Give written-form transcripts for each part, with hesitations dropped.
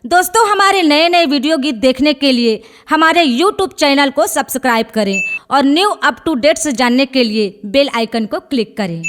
दोस्तों, हमारे नए नए वीडियो गीत देखने के लिए हमारे YouTube चैनल को सब्सक्राइब करें और न्यू अप टू डेट्स जानने के लिए बेल आइकन को क्लिक करें।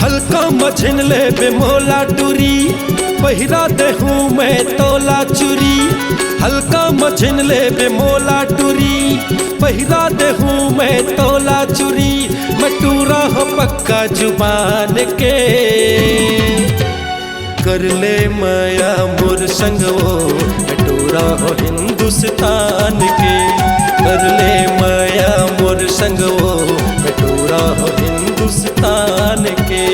हल्का मझिन ले बेमोला टूरी पहिरा देहूँ मैं तोला चूरी। हल्का मझिन ले बेमोला टूरी पहिरा देहूँ मैं तोला चूरी। मैं टूरा हो पक्का जुबान के कर ले माया मोर संगवो। मैं टूरा हो हिंदुस्तान के कर ले माया मोर संगवो। मैं टूरा हो हिंदुस्तान के।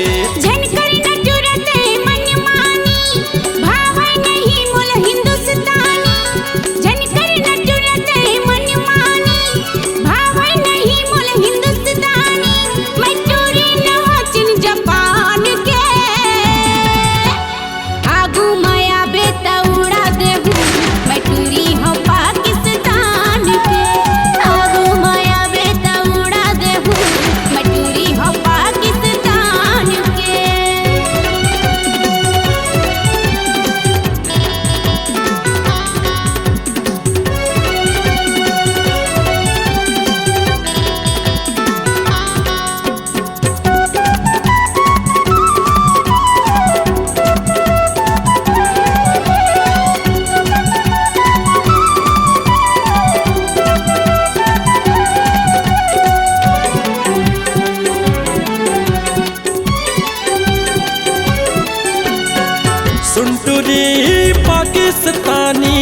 सुनटुरी पाकिस्तानी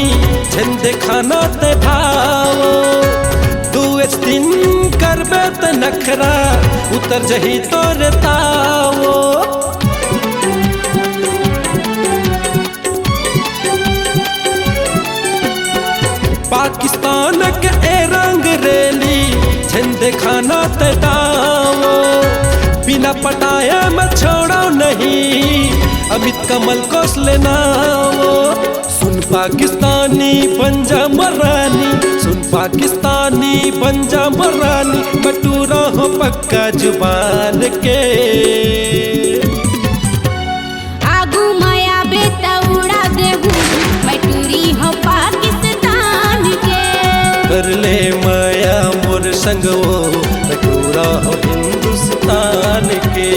झंडे खाना ते भावो। दू दिन करबे त नखरा उतर जही तोर तावो। पाकिस्तान के ए रंग रेली झंडे खाना ते दावो। बिना पटाया मैं छोड़ो नहीं अमित कमल कौशले नावो। सुन पाकिस्तानी पंजा मरानी सुन पाकिस्तानी पंजा मरानी। मैं टूरा हो पक्का जुबान के आगू माया बेटा उड़ा देहू। मैं टूरी हो पाकिस्तान के कर ले माया मोर संगवो। मैं टूरा हो हिंदुस्तान के।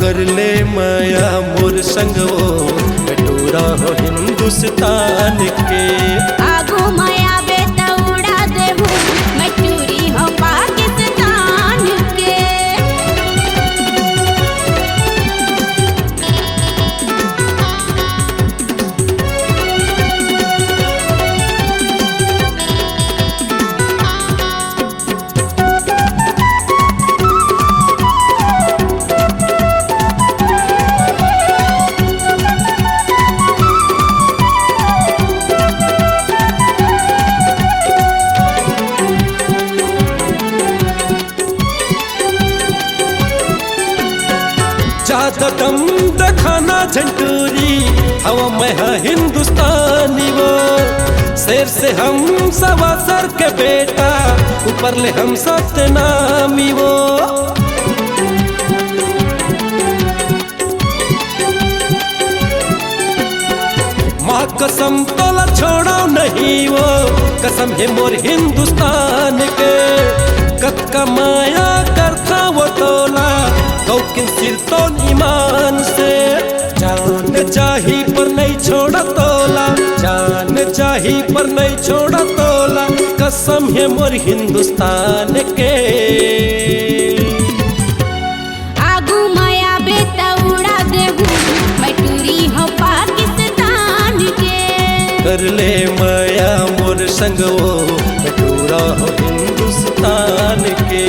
कर ले माया मोर संगवो। मैं टूरा हो हिंदुस्तान के आगू माया बेटा उड़ा देहू। मैं टूरी हो पाकिस्तान के। ज्यादा दम दिखाना झंटूरी, हवा में है हिंदुस्तानी वो। शेर से हम सवा सर के बेटा, ऊपर ले हम सतनामी वो। माँ कसम तोला छोड़ो नहीं वो, कसम है मोर हिंदुस्तान के। कक्का माया करता वो तोला, कौकिन सिर तो ईमान से। जान चाही पर नहीं छोड़ा तोला, जान चाही पर नहीं छोड़ा तोला, कसम है मोर हिंदुस्तान के। आगू माया बेटा उड़ा देहू, मैं टूरी हो पाकिस्तान के। कर ले माया मोर संग वो, मैं टूरा हो हिंदुस्तान के।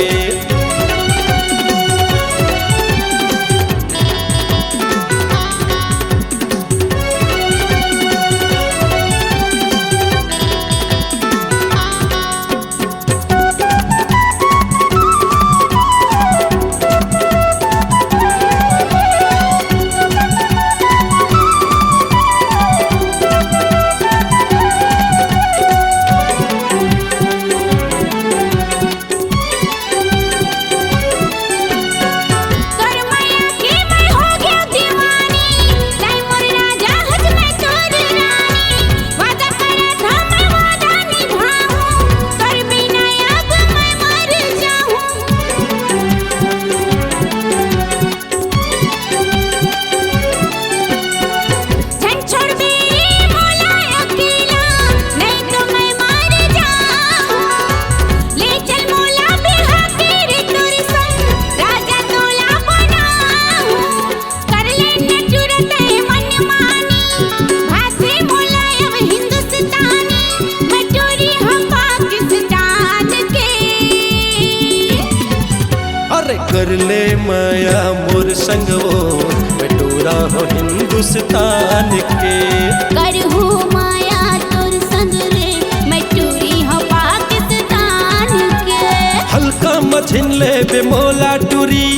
कर ले माया मोर संग वो, मैं टूरा हो हिंदुस्तान के। करहू माया तोर संग रे, मैं टूरी हो पाकिस्तान के। हल्का मझिन ले बेमोला टूरी,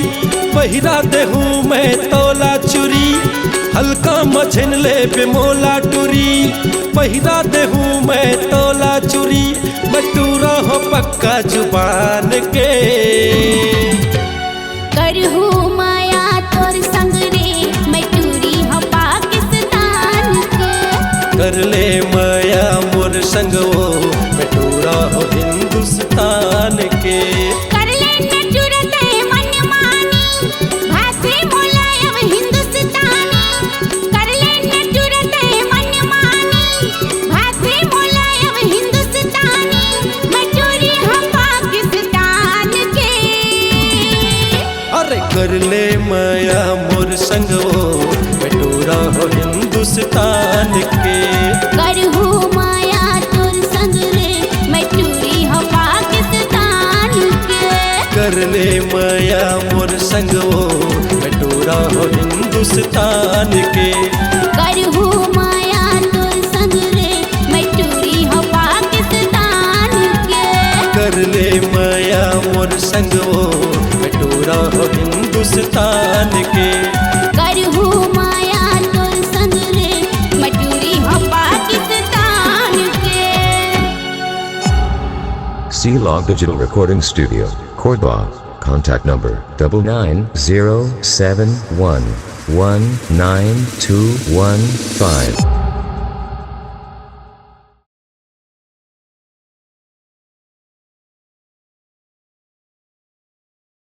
पहिरा देहू मैं तोला चुरी। हल्का मझिन ले बेमोला टूरी, पहिरा देहू मैं तोला चुरी। मैं टूरा हो पक्का जुबान के। करहू माया तोर संग रे, मैं टूरी हो पाकिस्तान के। कर ले माया मोर संग वो, मैं टूरा हो हिंदुस्तान के। कर ले न चुरते मनमानी, भाषे मुलायम हिंदुस्तानी। कर ले न चुरते मनमानी, भाषे मुलायम हिंदुस्तानी। मैं टूरी हो पाकिस्तान के। अरे कर ले माया मोर संग वो, मैं टूरा हो हिंदुस्तान के। करहू माया तोर संग रे, मैं टूरी हो पाकिस्तान के। कर ले माया मोर संग वो, मैं टूरा हो हिंदुस्तान के। करहू माया तोर संग रे, मैं टूरी हो पाकिस्तान के। कर ले माया मोर संग वो, मैं टूरा हो हिंदुस्तान के। करहू माया तोर संग रे, मैं टूरी हो पाकिस्तान के। C-Log Digital Recording Studio, Cordoba. Contact number 9907119215.